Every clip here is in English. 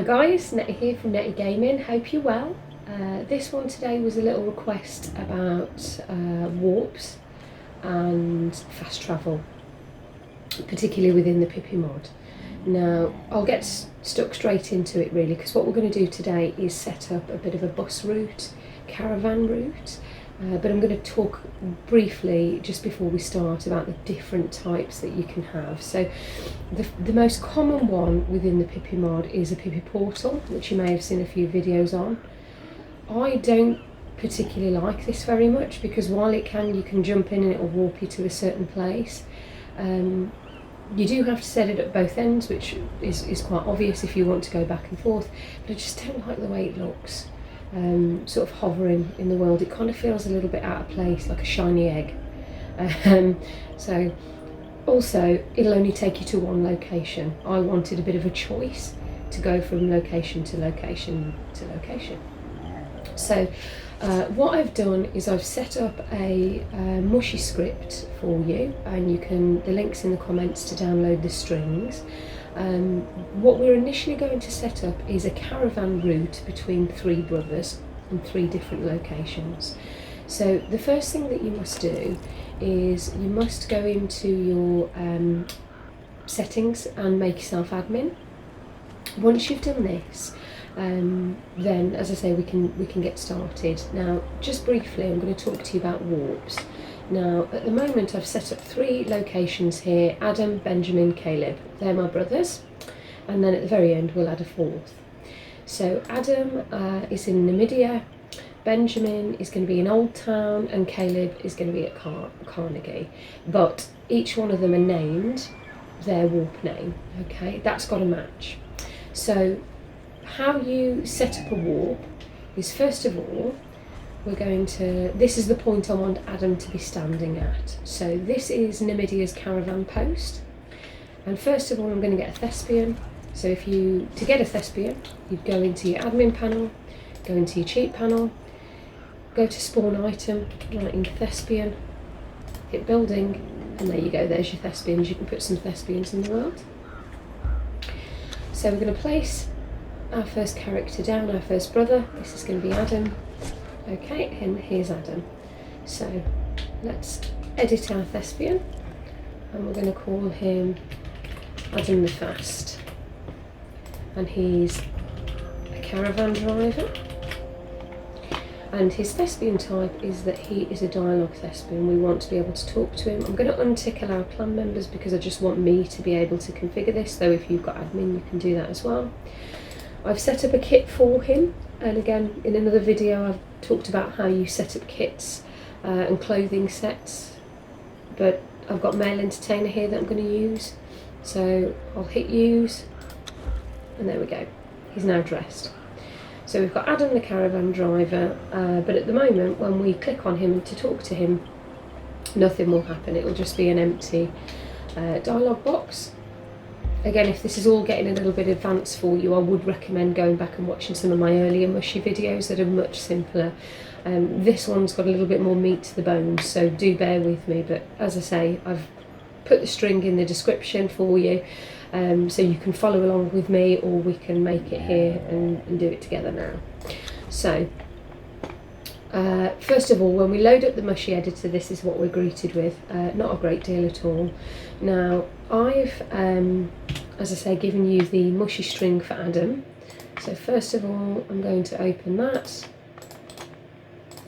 guys, Nettie here from Nettie Gaming, hope you're well. This one today was a little request about warps and fast travel, particularly within the Pippi mod. Now I'll get stuck straight into it really, because what we're going to do today is set up a bit of a bus route, caravan route, but I'm going to talk briefly just before we start about the different types that you can have. So the most common one within the Pippi mod is a Pippi portal, which you may have seen a few videos on. I don't particularly like this very much, because while you can jump in and it will warp you to a certain place, you do have to set it at both ends, which is quite obvious if you want to go back and forth, but I just don't like the way it looks. Sort of hovering in the world, it kind of feels a little bit out of place, like a shiny egg. So also it'll only take you to one location. I wanted a bit of a choice to go from location to location to location. So what I've done is I've set up a Mushi script for you, and the link's in the comments to download the strings. What we're initially going to set up is a caravan route between three brothers in three different locations. So the first thing that you must do is you must go into your settings and make yourself admin. Once you've done this, then as I say, we can get started. Now just briefly, I'm going to talk to you about warps. Now at the moment I've set up three locations here: Adam, Benjamin, Caleb. They're my brothers, and then at the very end we'll add a fourth. So Adam is in Namibia, Benjamin is going to be in Old Town, and Caleb is going to be at Carnegie. But each one of them are named their warp name, okay? That's got to match. So how you set up a warp is, first of all, this is the point I want Adam to be standing at. So this is Namibia's caravan post, and first of all I'm going to get a thespian. So to get a thespian, you'd go into your admin panel, go into your cheat panel, go to spawn item, write in thespian, hit building, and there you go, there's your thespians. You can put some thespians in the world. So we're going to place our first character down, our first brother. This is going to be Adam. Okay, and here's Adam. So let's edit our thespian, and we're going to call him Adam the Fast, and he's a caravan driver, and his thespian type is that he is a dialogue thespian. We want to be able to talk to him. I'm going to untick allow clan members because I just want me to be able to configure this, though if you've got admin you can do that as well. I've set up a kit for him, and again in another video I've talked about how you set up kits and clothing sets, but I've got male entertainer here that I'm going to use, so I'll hit use, and there we go, he's now dressed. So we've got Adam the caravan driver, but at the moment when we click on him to talk to him, nothing will happen. It will just be an empty dialogue box. Again, if this is all getting a little bit advanced for you, I would recommend going back and watching some of my earlier Mushi videos that are much simpler. This one's got a little bit more meat to the bones, so do bear with me. But as I say, I've put the string in the description for you, so you can follow along with me, or we can make it here and do it together now. So first of all, when we load up the Mushi Editor, this is what we're greeted with. Not a great deal at all. Now I've, as I say, given you the Mushi string for Adam. So first of all, I'm going to open that,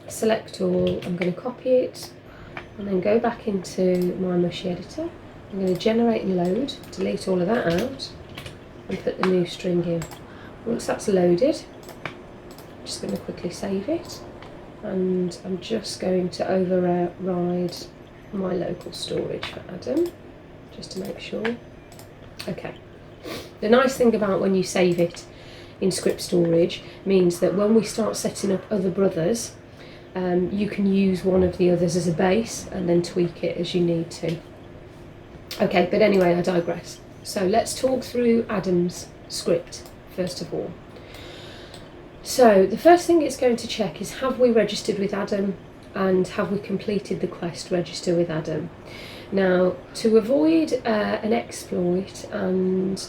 select all, I'm going to copy it, and then go back into my Mushi Editor. I'm going to generate and load, delete all of that out, and put the new string in. Once that's loaded, I'm just going to quickly save it, and I'm just going to override my local storage for Adam, just to make sure. Okay. The nice thing about when you save it in script storage means that when we start setting up other brothers, you can use one of the others as a base and then tweak it as you need to. Okay, but anyway, I digress. So let's talk through Adam's script first of all. So the first thing it's going to check is, have we registered with Adam, and have we completed the quest register with Adam? Now, to avoid an exploit and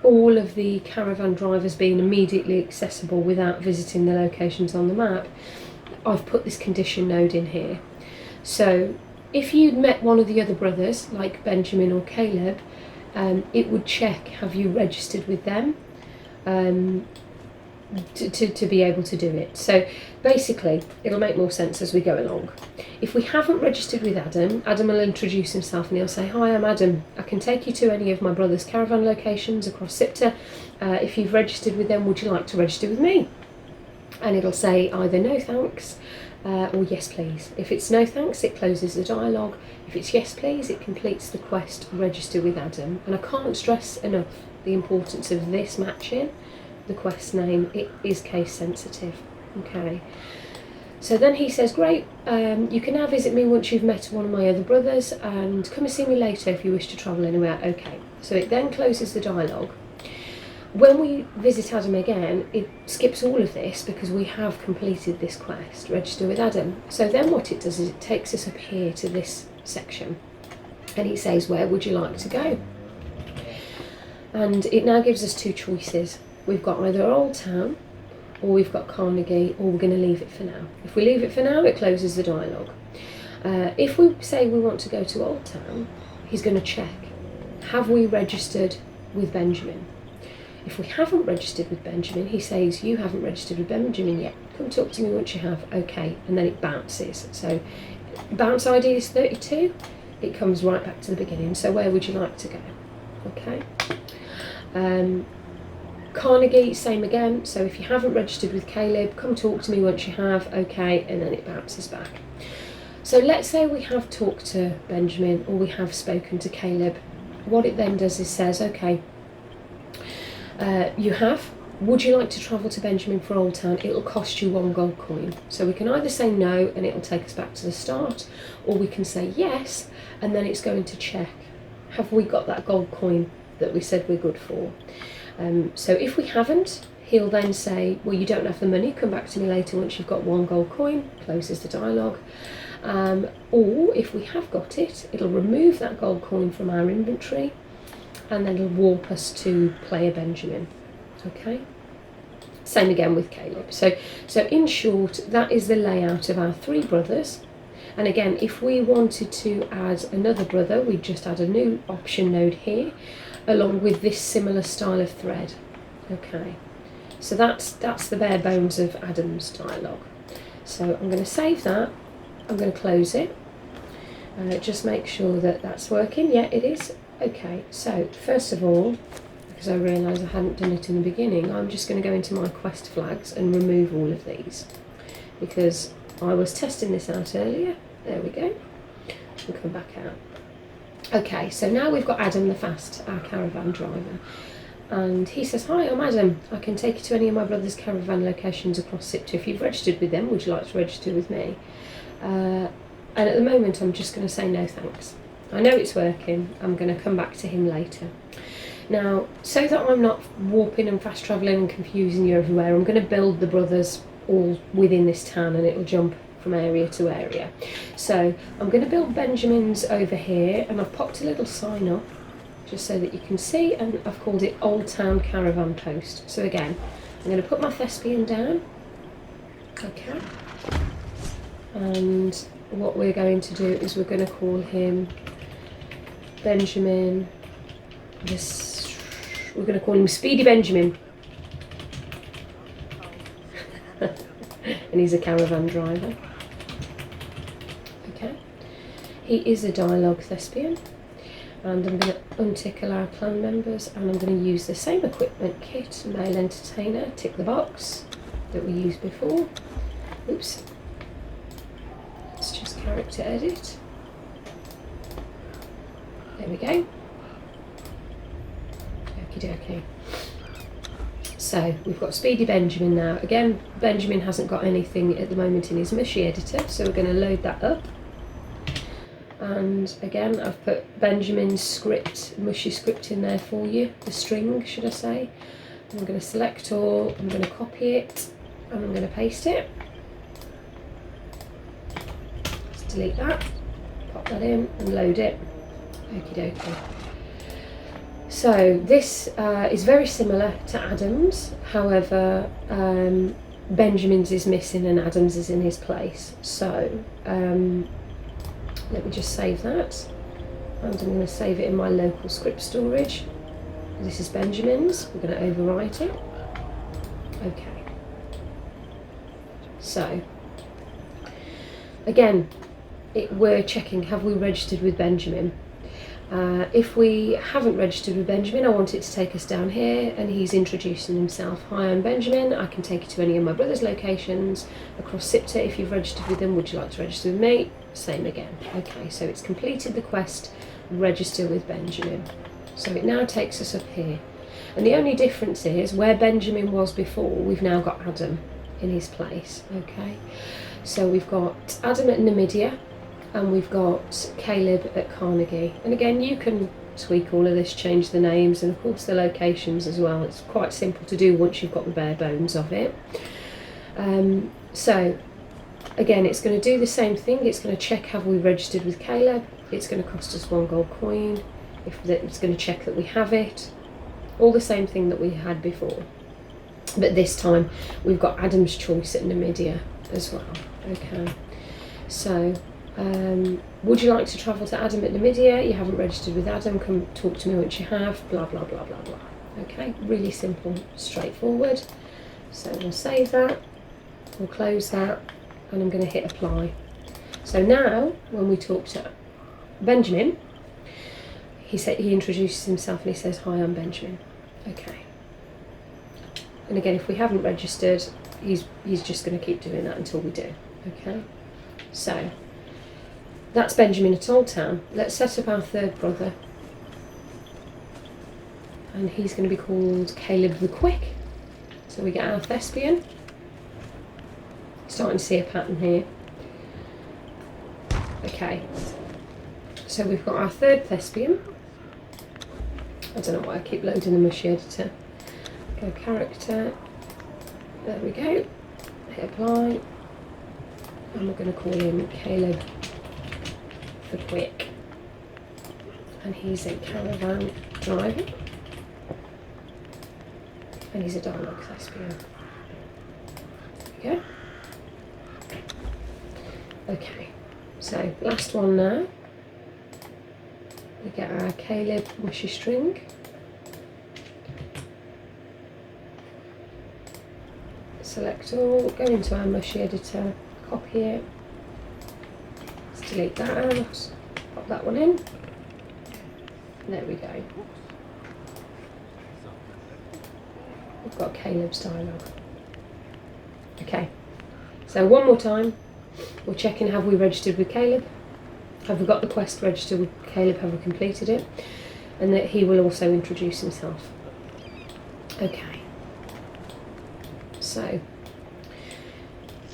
all of the caravan drivers being immediately accessible without visiting the locations on the map, I've put this condition node in here. So if you'd met one of the other brothers, like Benjamin or Caleb, it would check, have you registered with them, to be able to do it. So basically, it'll make more sense as we go along. If we haven't registered with Adam, Adam will introduce himself and he'll say, hi, I'm Adam. I can take you to any of my brother's caravan locations across Sipta. If you've registered with them, would you like to register with me? And it'll say either no thanks or yes please. If it's no thanks, it closes the dialogue. If it's yes please, it completes the quest register with Adam. And I can't stress enough the importance of this matching the quest name. It is case sensitive. Okay, so then he says, great, you can now visit me once you've met one of my other brothers, and come and see me later if you wish to travel anywhere. Okay, so it then closes the dialogue. When we visit Adam again, it skips all of this because we have completed this quest, register with Adam. So then what it does is it takes us up here to this section and it says, where would you like to go? And it now gives us two choices. We've got either Old Town or we've got Carnegie, or we're going to leave it for now. If we leave it for now, it closes the dialogue. If we say we want to go to Old Town, he's going to check, have we registered with Benjamin? If we haven't registered with Benjamin, he says, you haven't registered with Benjamin yet. Come talk to me once you have. Okay, and then it bounces. So bounce ID is 32. It comes right back to the beginning. So where would you like to go? Okay. Carnegie, same again. So if you haven't registered with Caleb, come talk to me once you have. Okay, and then it bounces back. So let's say we have talked to Benjamin or we have spoken to Caleb. What it then does is says, okay, you have. Would you like to travel to Benjamin for Old Town? It'll cost you 1 gold coin. So we can either say no and it'll take us back to the start, or we can say yes and then it's going to check, have we got that gold coin that we said we're good for? So if we haven't, he'll then say, well, you don't have the money, come back to me later once you've got 1 gold coin, closes the dialogue. Or if we have got it, it'll remove that gold coin from our inventory and then it'll warp us to player Benjamin. Okay, same again with Caleb. So in short, that is the layout of our 3 brothers. And again, if we wanted to add another brother, we'd just add a new option node here along with this similar style of thread. Okay, so that's the bare bones of Adam's dialogue. So I'm going to save that, I'm going to close it, just make sure that that's working. Yeah, it is. Okay, so first of all, because I realised I hadn't done it in the beginning, I'm just going to go into my quest flags and remove all of these because I was testing this out earlier. There we go. We'll come back out. Okay, so now we've got Adam the Fast, our caravan driver, and he says, hi, I'm Adam. I can take you to any of my brother's caravan locations across Sipta. If you've registered with them, would you like to register with me? And at the moment I'm just going to say no thanks. I know it's working, I'm going to come back to him later. Now, so that I'm not warping and fast travelling and confusing you everywhere, I'm going to build the brothers all within this town and it'll jump from area to area. So I'm going to build Benjamin's over here, and I've popped a little sign up just so that you can see, and I've called it Old Town Caravan Post. So again, I'm going to put my thespian down. Okay. And what we're going to do is we're going to call him Benjamin. We're going to call him Speedy Benjamin. And he's a caravan driver. Okay. He is a dialogue thespian. And I'm going to untick allow clan members, and I'm going to use the same equipment kit, male entertainer, tick the box that we used before. Oops. Let's just character edit. There we go. Okie dokie. So we've got Speedy Benjamin now. Again, Benjamin hasn't got anything at the moment in his Mushi Editor, so we're going to load that up. And again, I've put Benjamin's script, Mushi script in there for you, the string, should I say. I'm going to select all, I'm going to copy it, and I'm going to paste it. Let's delete that, pop that in and load it. Okie dokie. So this is very similar to Adam's, however Benjamin's is missing and Adam's is in his place. So let me just save that, and I'm going to save it in my local script storage. This is Benjamin's, we're going to overwrite it. Okay. So again, we're checking, have we registered with Benjamin? If we haven't registered with Benjamin, I want it to take us down here, and he's introducing himself. Hi, I'm Benjamin. I can take you to any of my brother's locations across SIPTA. If you've registered with them, would you like to register with me? Same again. Okay, so it's completed the quest, register with Benjamin. So it now takes us up here. And the only difference is, where Benjamin was before, we've now got Adam in his place. Okay, so we've got Adam at Namibia, and we've got Caleb at Carnegie. And again, you can tweak all of this, change the names, and of course the locations as well. It's quite simple to do once you've got the bare bones of it. So again, it's going to do the same thing. It's going to check, have we registered with Caleb? It's going to cost us 1 gold coin. It's going to check that we have it. All the same thing that we had before. But this time we've got Adam's choice at Namibia as well. Okay, so would you like to travel to Adam at Namibia? You haven't registered with Adam, come talk to me once you have, blah blah blah blah blah. Okay, really simple, straightforward. So we'll save that, we'll close that, and I'm going to hit apply. So now when we talk to Benjamin, he introduces himself and he says, hi, I'm Benjamin. Okay, and again, if we haven't registered, he's just going to keep doing that until we do. Okay, so that's Benjamin at Old Town. Let's set up our third brother, and he's going to be called Caleb the Quick. So we get our thespian. Starting to see a pattern here. Okay, so we've got our third thespian. I don't know why I keep loading the Mushi Editor. Go character. There we go. Hit apply. And we're going to call him Caleb the Quick. And he's a caravan driver. And he's a dialogue thespian. There we go. Okay, so last one now. We get our Caleb Mushi string. Select all, go into our Mushi Editor, copy it. Let's delete that out, pop that one in. There we go. We've got Caleb's dialogue. Okay, so one more time, we're checking, have we registered with Caleb? Have we got the quest registered with Caleb? Have we completed it? And that he will also introduce himself. Okay. So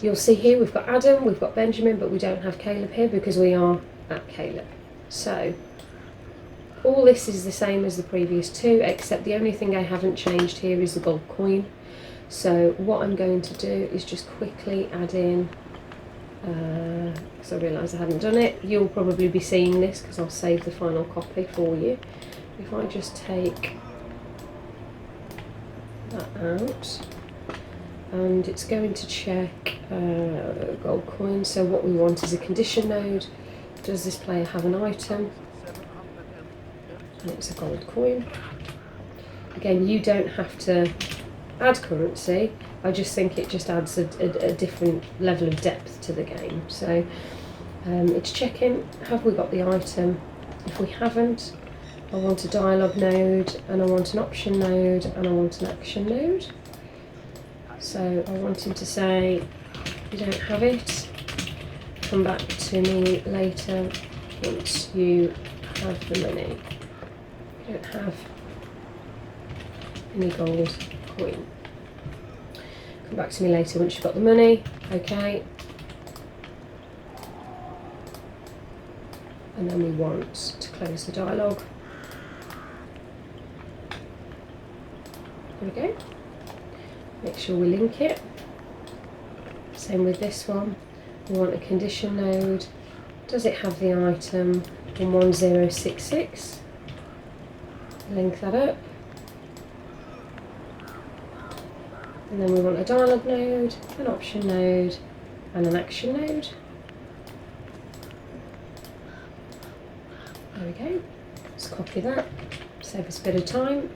you'll see here we've got Adam, we've got Benjamin, but we don't have Caleb here because we are at Caleb. So all this is the same as the previous two, except the only thing I haven't changed here is the gold coin. So what I'm going to do is just quickly add in, because I realise I haven't done it. You'll probably be seeing this because I'll save the final copy for you. If I just take that out, and it's going to check gold coin. So what we want is a condition node. Does this player have an item? And it's a gold coin. Again, you don't have to add currency. I just think it just adds a different level of depth to the game. So it's checking, have we got the item? If we haven't, I want a dialogue node, and I want an option node, and I want an action node. So I want him to say, you don't have it, come back to me later once you have the money. You don't have any gold coin. Come back to me later once you've got the money. Okay. And then we want to close the dialogue. There we go. Make sure we link it. Same with this one. We want a condition node. Does it have the item 1066? link that up. And then we want a dialog node, an option node, and an action node. There we go. Let's copy that, save us a bit of time.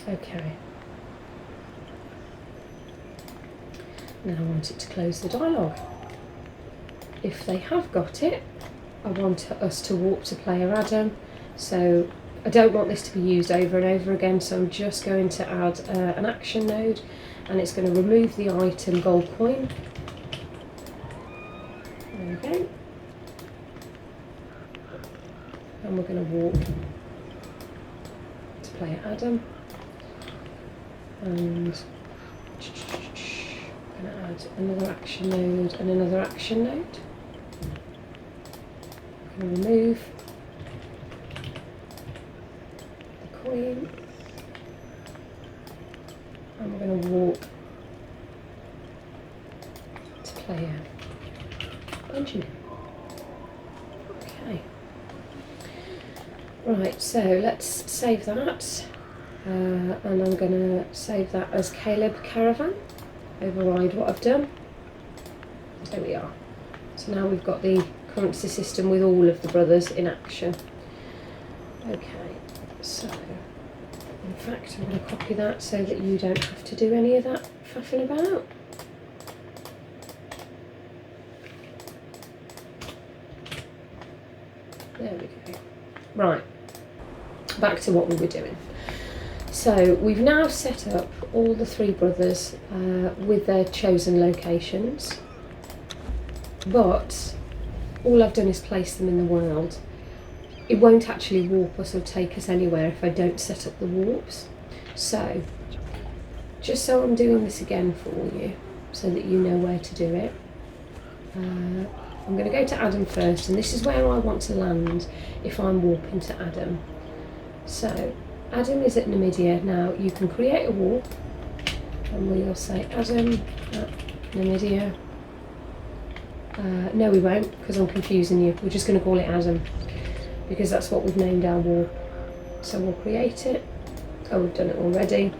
Okay. Now I want it to close the dialog. If they have got it, I want us to warp to player Adam. So I don't want this to be used over and over again, so I'm just going to add an action node, and it's going to remove the item gold coin. There we go. And we're going to warp to player Adam. And I'm going to add another action node and another action node. I'm going to remove the coin, and we're going to warp to player Benjamin. Okay. Right, so let's save that. And I'm going to save that as Caleb Caravan, override what I've done. There we are. So now we've got the currency system with all of the brothers in action. Okay, so in fact I'm going to copy that so that you don't have to do any of that faffing about. There we go. Right, back to what we were doing. So we've now set up all the three brothers with their chosen locations, but all I've done is place them in the world. It won't actually warp us or take us anywhere if I don't set up the warps. So just so I'm doing this again for you so that you know where to do it, I'm going to go to Adam first, and this is where I want to land if I'm warping to Adam. So Adam is at Namibia. Now you can create a warp, and we'll say Adam at Namibia. No, we won't, because I'm confusing you. We're just going to call it Adam because that's what we've named our warp. So we'll create it. Oh, we've done it already.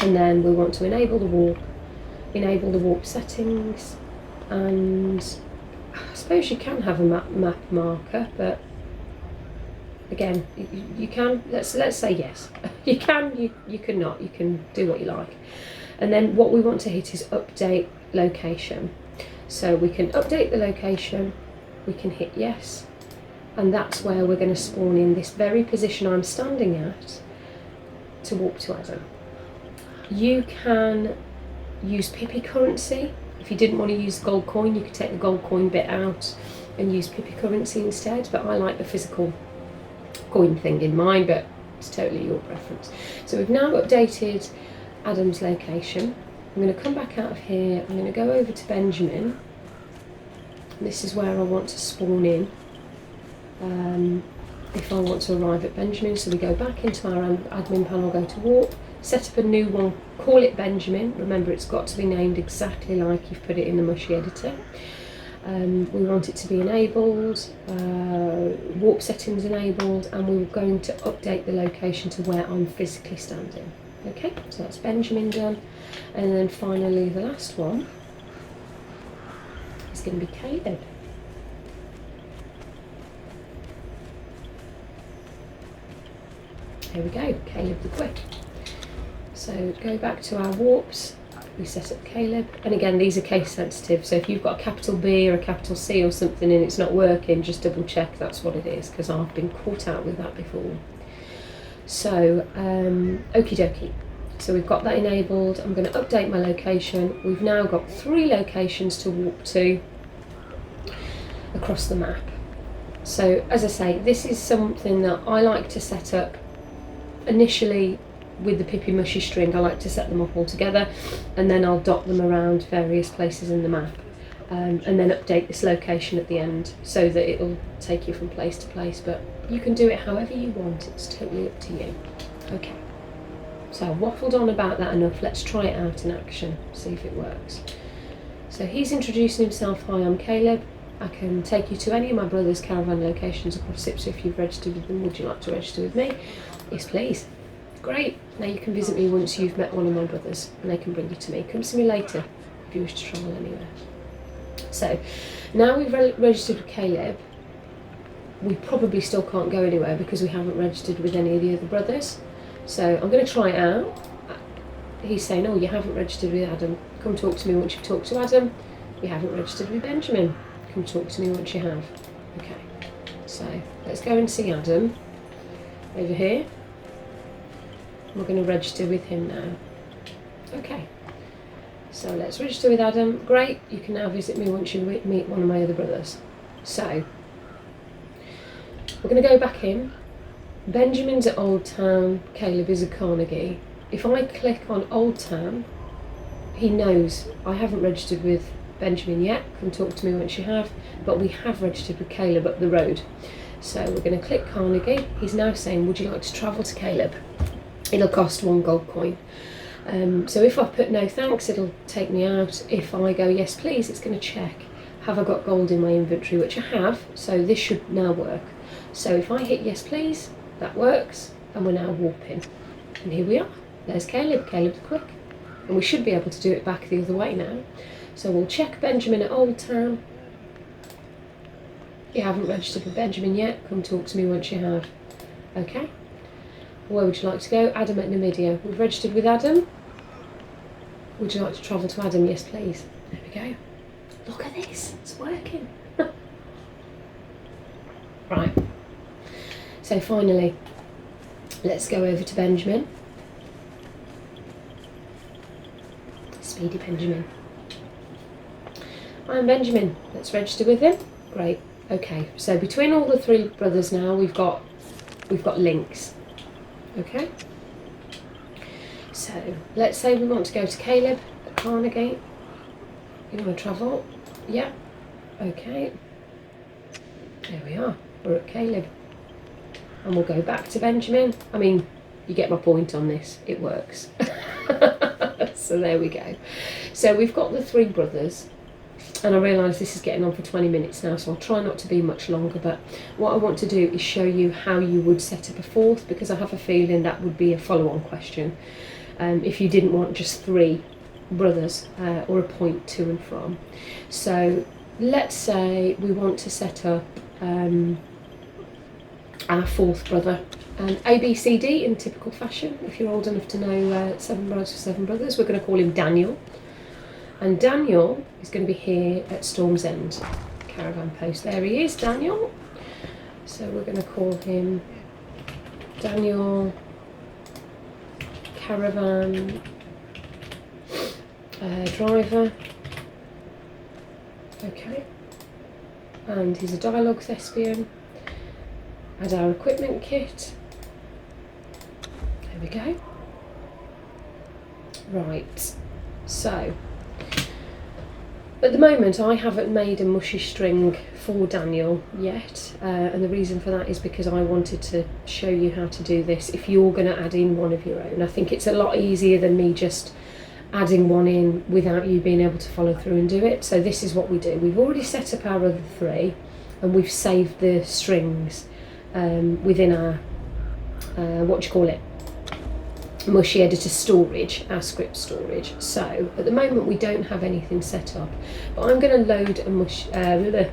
And then we want to enable the warp settings, and I suppose you can have a map marker, but again, you can, let's say yes. You can, you can not, you can do what you like. And then what we want to hit is update location. So we can update the location, we can hit yes, and that's where we're going to spawn in this very position I'm standing at to warp to Adam. You can use pippi currency. If you didn't want to use gold coin, you could take the gold coin bit out and use pippi currency instead, but I like the physical coin thing in mind, but it's totally your preference. So we've now updated Adam's location. I'm going to come back out of here, I'm going to go over to Benjamin. This is where I want to spawn in if I want to arrive at Benjamin. So we go back into our admin panel, go to warp, set up a new one, call it Benjamin. Remember, it's got to be named exactly like you've put it in the Mushi Editor. We want it to be enabled, warp settings enabled, and we're going to update the location to where I'm physically standing. Okay, so that's Benjamin done. And then finally the last one is going to be Caleb. There we go, Caleb the Quick. So go back to our warps, we set up Caleb, and again these are case sensitive, so if you've got a capital B or a capital C or something and it's not working, just double check that's what it is, because I've been caught out with that before. So okie dokie, so we've got that enabled. I'm going to update my location. We've now got 3 locations to warp to across the map. So as I say, this is something that I like to set up initially with the Pippi Mushy string. I like to set them up all together, and then I'll dot them around various places in the map, and then update this location at the end so that it'll take you from place to place, but you can do it however you want, it's totally up to you. Okay, so I've waffled on about that enough, let's try it out in action, see if it works. So he's introducing himself. Hi, I'm Caleb. I can take you to any of my brother's caravan locations across Ipswich if you've registered with them. Would you like to register with me? Yes, please. Great. Now you can visit me once you've met one of my brothers, and they can bring you to me. Come see me later if you wish to travel anywhere. So now we've registered with Caleb, we probably still can't go anywhere because we haven't registered with any of the other brothers. So I'm going to try it out. He's saying, oh, you haven't registered with Adam. Come talk to me once you've talked to Adam. You haven't registered with Benjamin. Come talk to me once you have. Okay, so let's go and see Adam over here. We're going to register with him now. Okay, so let's register with Adam. Great, you can now visit me once you meet one of my other brothers. So we're going to go back in. Benjamin's at Old Town, Caleb is at Carnegie. If I click on Old Town, he knows I haven't registered with Benjamin yet. Come talk to me once you have. But we have registered with Caleb up the road. So we're going to click Carnegie. He's now saying, would you like to travel to Caleb? It'll cost 1 gold coin. So if I put no thanks, it'll take me out. If I go yes please, it's going to check, have I got gold in my inventory, which I have, so this should now work. So if I hit yes please, that works, and we're now warping. And here we are. There's Caleb, Caleb the Quick. And we should be able to do it back the other way now. So we'll check Benjamin at Old Town. You haven't registered with Benjamin yet, come talk to me once you have. Okay. Where would you like to go? Adam at Numidia. We've registered with Adam. Would you like to travel to Adam? Yes, please. There we go. Look at this. It's working. Right. So finally, let's go over to Benjamin. Speedy Benjamin. I'm Benjamin. Let's register with him. Great. Okay. So between all the 3 brothers now, we've got links. Okay, so let's say we want to go to Caleb at Carnegie. You want to travel? Yeah. Okay. There we are. We're at Caleb. And we'll go back to Benjamin. I mean, you get my point on this. It works. So there we go. So we've got the 3 brothers. And I realise this is getting on for 20 minutes now, so I'll try not to be much longer, but what I want to do is show you how you would set up a 4th, because I have a feeling that would be a follow-on question if you didn't want just 3 brothers or a point to and from. So let's say we want to set up our 4th brother, and A, B, C, D in typical fashion. If you're old enough to know 7 Brothers for 7 Brothers, we're going to call him Daniel. And Daniel is going to be here at Storm's End Caravan Post. There he is, Daniel. So we're going to call him Daniel Caravan Driver. Okay. And he's a dialogue thespian. Add our equipment kit. There we go. Right. So at the moment I haven't made a mushy string for Daniel yet, and the reason for that is because I wanted to show you how to do this if you're going to add in one of your own. I think it's a lot easier than me just adding one in without you being able to follow through and do it. So this is what we do. We've already set up our other 3 and we've saved the strings within our Mushi Editor storage, our script storage. So at the moment we don't have anything set up, but I'm going to load a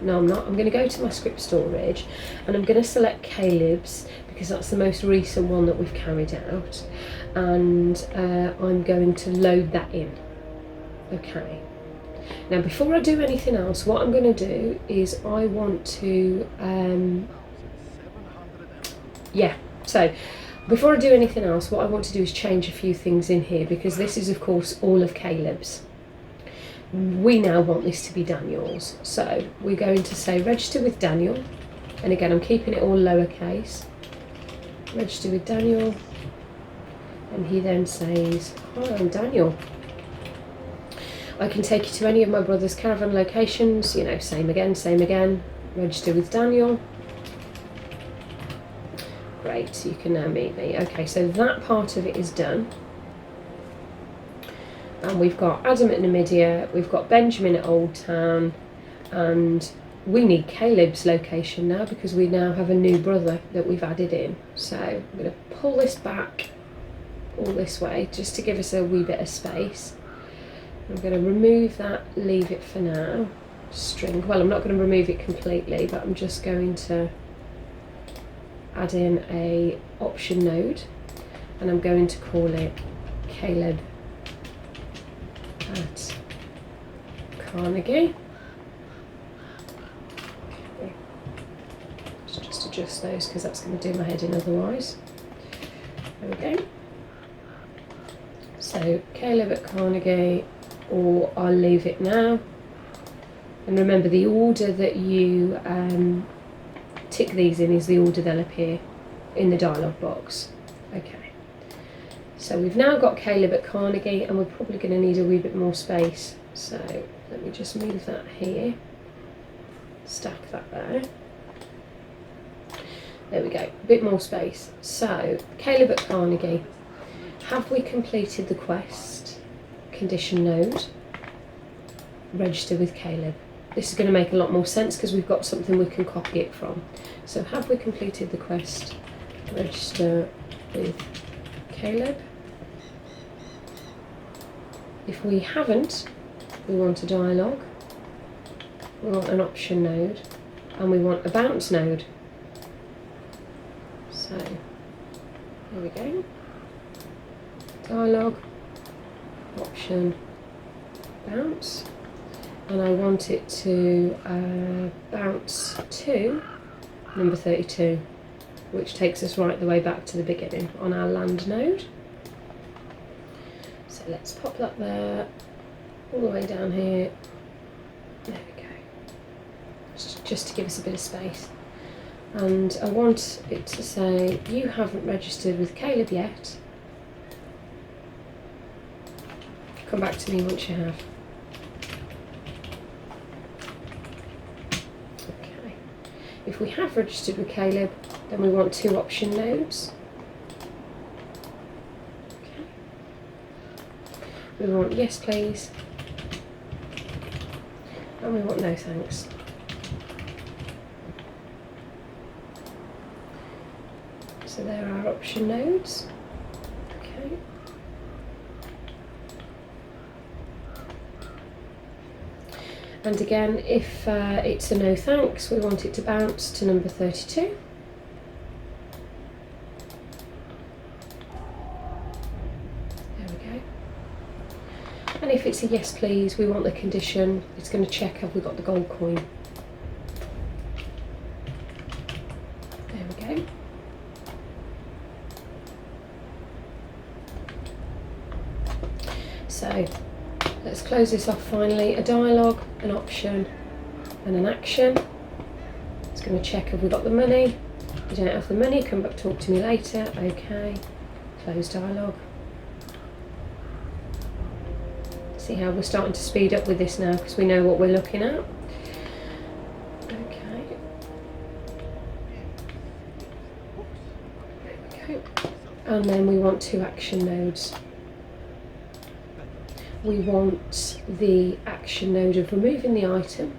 no I'm not. I'm going to go to my script storage and I'm going to select Caleb's because that's the most recent one that we've carried out, and I'm going to load that in. Okay. Now before I do anything else, what I'm going to do is I want to before I do anything else, what I want to do is change a few things in here, because this is of course all of Caleb's. We now want this to be Daniel's, so we're going to say register with Daniel, and again I'm keeping it all lowercase. Register with Daniel, and he then says, hi, I'm Daniel. I can take you to any of my brother's caravan locations, you know, same again, register with Daniel. Great, so you can now meet me. Okay, so that part of it is done. And we've got Adam at Numidia, we've got Benjamin at Old Town, and we need Caleb's location now because we now have a new brother that we've added in. So I'm going to pull this back all this way just to give us a wee bit of space. I'm going to remove that, leave it for now. String, well, I'm not going to remove it completely, but I'm just going to add in a option node, and I'm going to call it Caleb at Carnegie. Okay. Let's just adjust those because that's going to do my head in otherwise. There we go. So Caleb at Carnegie, or I'll leave it now. And remember, the order that you tick these in is the order they'll appear in the dialog box. Okay. So we've now got Caleb at Carnegie, and we're probably going to need a wee bit more space. So let me just move that here, stack that there. There we go, a bit more space. So Caleb at Carnegie, have we completed the quest? Condition node, register with Caleb. This is going to make a lot more sense because we've got something we can copy it from. So have we completed the quest? Register with Caleb. If we haven't, we want a dialog, we want an option node, and we want a bounce node. So here we go. Dialog, option, bounce, and I want it to bounce to number 32, which takes us right the way back to the beginning on our land node. So let's pop that there, all the way down here. There we go. Just to give us a bit of space. And I want it to say, you haven't registered with Caleb yet. Come back to me once you have. Okay. If we have registered with Caleb, then we want two option nodes. We want yes please, and we want no thanks. So there are our option nodes. Okay. And again, if it's a no thanks, we want it to bounce to number 32. And if it's a yes please, we want the condition, it's going to check have we got the gold coin. There we go. So let's close this off finally. A dialogue, an option and an action. It's going to check have we got the money. You don't have the money, come back talk to me later. Okay, close dialogue. See how we're starting to speed up with this now because we know what we're looking at. Okay. There we go. And then we want two action nodes. We want the action node of removing the item,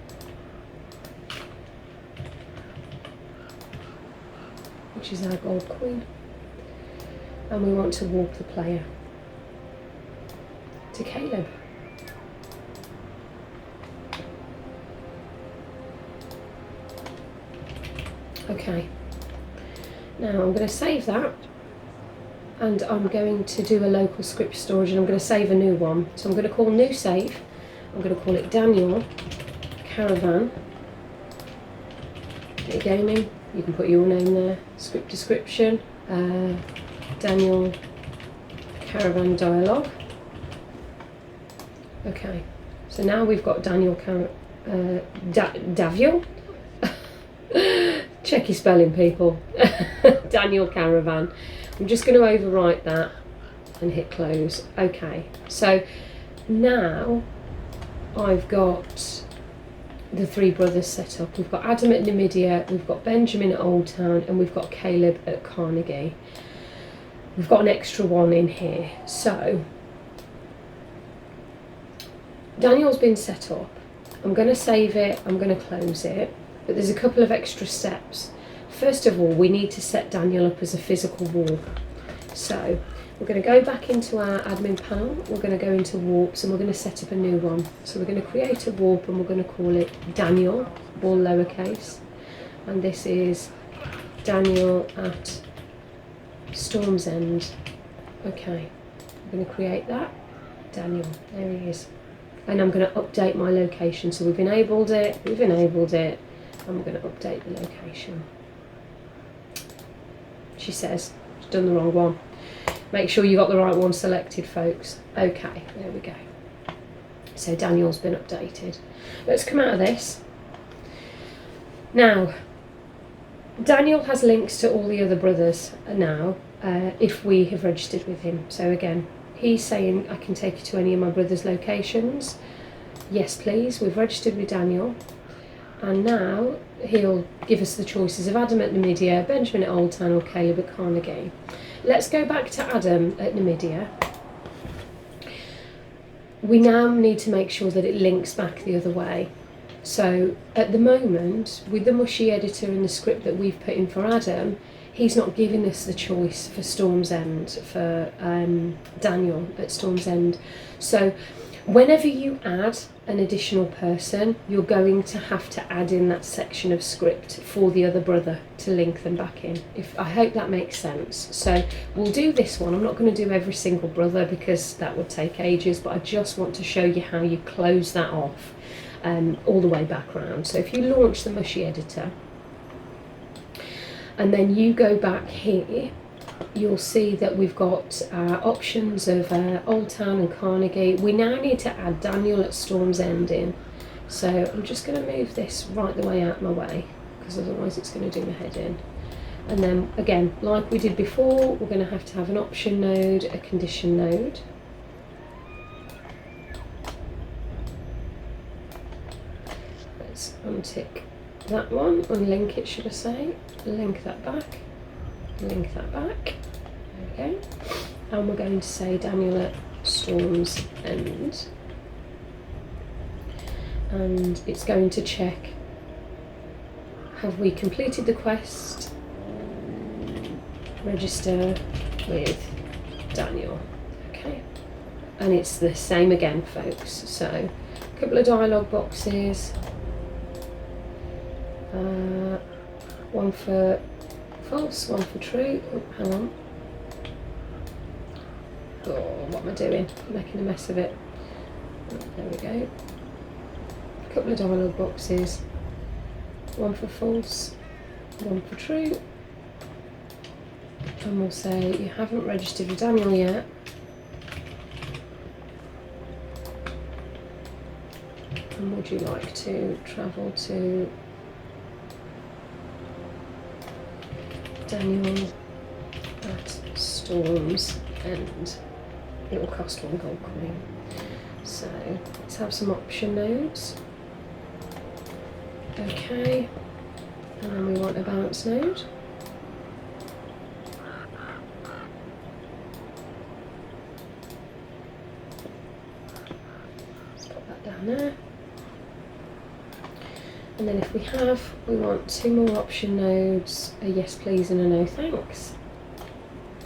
which is our gold coin, and we want to walk the player to Caleb. Okay, now I'm going to save that, and I'm going to do a local script storage, and I'm going to save a new one. So I'm going to call new save, I'm going to call it Daniel Caravan Gaming. You can put your name there, script description, Daniel Caravan dialogue. Okay, so now we've got Daniel Daviel. Check your spelling, people. Daniel Caravan. I'm just going to overwrite that and hit close. Okay, so now I've got the three brothers set up. We've got Adam at Numidia, we've got Benjamin at Old Town, and we've got Caleb at Carnegie. We've got an extra one in here. So Daniel's been set up. I'm going to save it, I'm going to close it, but there's a couple of extra steps. First of all, we need to set Daniel up as a physical warp. So we're going to go back into our admin panel, we're going to go into warps, and we're going to set up a new one. So we're going to create a warp and we're going to call it Daniel, all lowercase, and this is Daniel at Storm's End. Okay, I'm going to create that. Daniel, there he is. And I'm going to update my location. So we've enabled it, and we're going to update the location. She says, she's done the wrong one. Make sure you got the right one selected, folks. Okay, there we go. So Daniel's been updated. Let's come out of this. Now, Daniel has links to all the other brothers now, if we have registered with him. So again, he's saying I can take you to any of my brother's locations. Yes, please. We've registered with Daniel. And now he'll give us the choices of Adam at Numidia, Benjamin at Old Town, or Caleb at Carnegie. Let's go back to Adam at Numidia. We now need to make sure that it links back the other way. So at the moment, with the Mushi Editor and the script that we've put in for Adam, he's not giving us the choice for Storm's End, for Daniel at Storm's End. So whenever you add an additional person, you're going to have to add in that section of script for the other brother to link them back in. I hope that makes sense. So we'll do this one. I'm not going to do every single brother because that would take ages, but I just want to show you how you close that off all the way back around. So if you launch the Mushi Editor and then you go back here, you'll see that we've got options of Old Town and Carnegie. We now need to add Daniel at Storm's End in. So I'm just going to move this right the way out my way, because otherwise it's going to do my head in. And then again, like we did before, we're going to have an option node, a condition node. Let's untick that one, unlink it should I say, link that back. Link that back. There we go. And we're going to say Daniel at Storm's End. And it's going to check, have we completed the quest? Register with Daniel. Okay. And it's the same again, folks. So a couple of dialogue boxes. One for false, one for true. Oh, hang on. Oh, what am I doing? I'm making a mess of it. Oh, there we go. A couple of dialogue boxes. One for false, one for true. And we'll say you haven't registered with Daniel yet. And would you like to travel to Daniel at Storm's End? It will cost 1 gold coin. So let's have some option nodes. Okay, and then we want a bounce node. Let's put that down there. And then if we want 2 more option nodes, a yes please and a no thanks.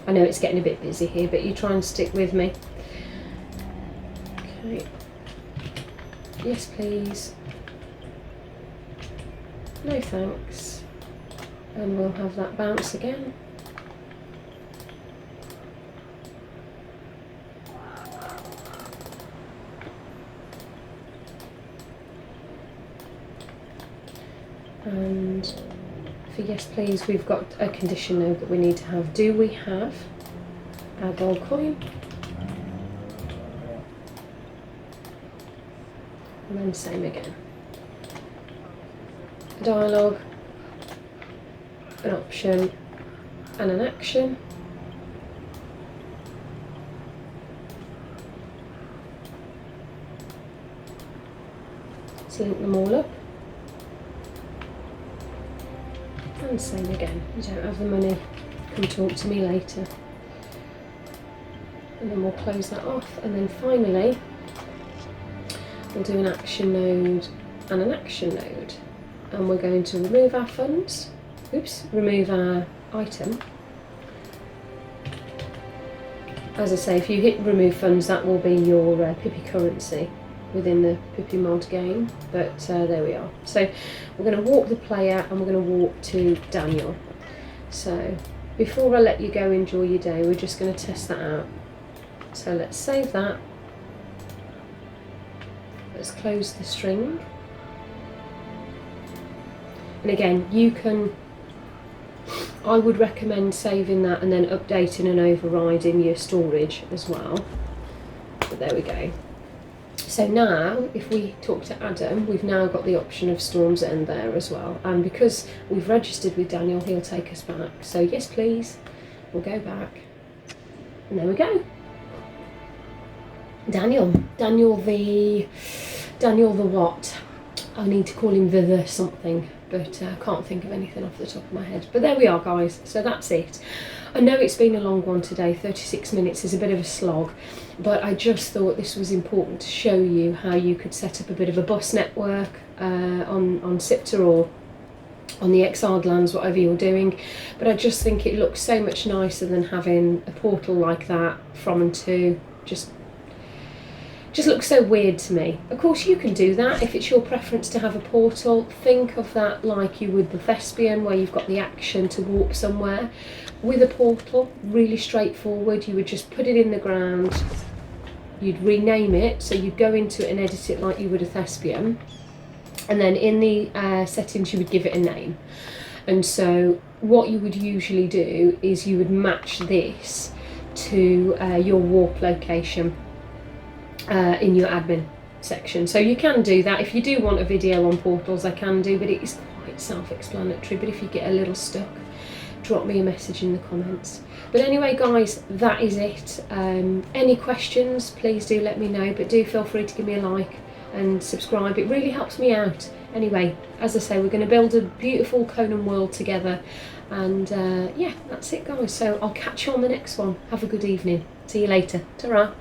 I know it's getting a bit busy here, but you try and stick with me. Okay. Yes please. No thanks. And we'll have that bounce again. And for yes please, we've got a condition node that we need to have. Do we have our gold coin? And then same again. A dialogue, an option and an action. Let's link them all up. And same again, you don't have the money, come talk to me later. And then we'll close that off, and then finally we'll do an action node and an action node, and we're going to remove our funds, remove our item. As I say, if you hit remove funds, that will be your pippi currency within the pippi mod game, but there we are. So we're going to walk the player and we're going to walk to Daniel. So before I let you go enjoy your day, we're just going to test that out. So let's save that. Let's close the string. And again, you can, I would recommend saving that and then updating and overriding your storage as well. But there we go. So now, if we talk to Adam, we've now got the option of Storm's End there as well. And because we've registered with Daniel, he'll take us back. So yes, please, we'll go back. And there we go. Daniel the what? I need to call him the something, but I can't think of anything off the top of my head. But there we are, guys. So that's it. I know it's been a long one today. 36 minutes is a bit of a slog, but I just thought this was important to show you how you could set up a bit of a bus network on SIPTA or on the Exiled Lands, whatever you're doing. But I just think it looks so much nicer than having a portal like that from and to. Just looks so weird to me. Of course you can do that if it's your preference to have a portal. Think of that like you would the thespian, where you've got the action to warp somewhere. With a portal, really straightforward. You would just put it in the ground, you'd rename it, so you'd go into it and edit it like you would a thespian, and then in the settings you would give it a name. And so what you would usually do is you would match this to your warp location in your admin section. So you can do that. If you do want a video on portals, I can do, but it is quite self-explanatory. But if you get a little stuck, drop me a message in the comments. But anyway, guys, that is it. Any questions, please do let me know, but do feel free to give me a like and subscribe. It really helps me out. Anyway, as I say, we're going to build a beautiful Conan world together, and yeah, that's it, guys. So I'll catch you on the next one. Have a good evening. See you later. Ta-ra.